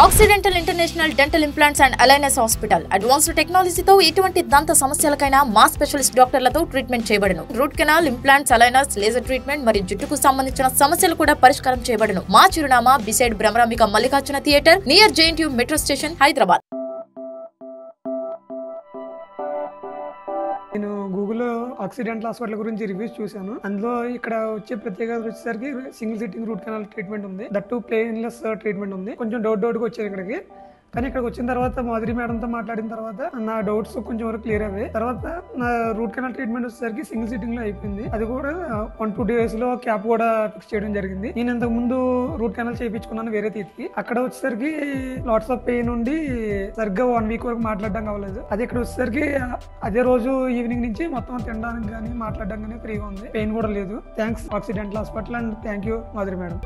Accidental international dental implants and aligners hospital advanced టెక్నాలజీతో ఎటువంటి దంత సమస్యలకైనా మా స్పెషలిస్ట్ డాక్టర్లతో ట్రీట్మెంట్ చేయబడును. Root canal, implants, aligners, laser treatment మరియు జుట్టుకు సంబంధించిన సమస్యలు కూడా పరిష్కారం చేయబడును. మా చిరునామా beside Bhramarambika Mallikarjuna theatre near JNTU metro station, Hyderabad. నేను గూగుల్లో ఆక్సిడెంటల్ హాస్పిటల్ గురించి రివ్యూస్ చూశాను. అందులో ఇక్కడ వచ్చే ప్రత్యేకత వచ్చేసరికి single sitting root canal treatment ఉంది. దట్టు పెయిన్లెస్ ట్రీట్మెంట్ ఉంది. కొంచెం డౌట్గా వచ్చేది ఇక్కడికి. కానీ ఇక్కడికి వచ్చిన తర్వాత మాధురి మేడంతో మాట్లాడిన తర్వాత నా డౌట్స్ కొంచెం వరకు క్లియర్ అయ్యాయి. తర్వాత నా రూట్ కెనాల్ ట్రీట్మెంట్ వచ్చేసరికి సింగిల్ సిట్టింగ్ లో అయిపోయింది. అది కూడా 1-2 days లో క్యాప్ కూడా ఫిక్స్ చేయడం జరిగింది. నేను ఇంతకు ముందు రూట్ కెనాల్ చేయించుకున్నాను వేరే తీతికి. అక్కడ వచ్చేసరికి లాట్స్ ఆఫ్ పెయిన్ ఉండి సరిగ్గా 1 week వరకు మాట్లాడడం కావలేదు. అది ఇక్కడ వచ్చేసరికి అదే రోజు ఈవినింగ్ నుంచి మొత్తం తినడానికి కానీ మాట్లాడడం కానీ ఫ్రీగా ఉంది. పెయిన్ కూడా లేదు. Thanks accidental hospital and thank you Madhuri madam.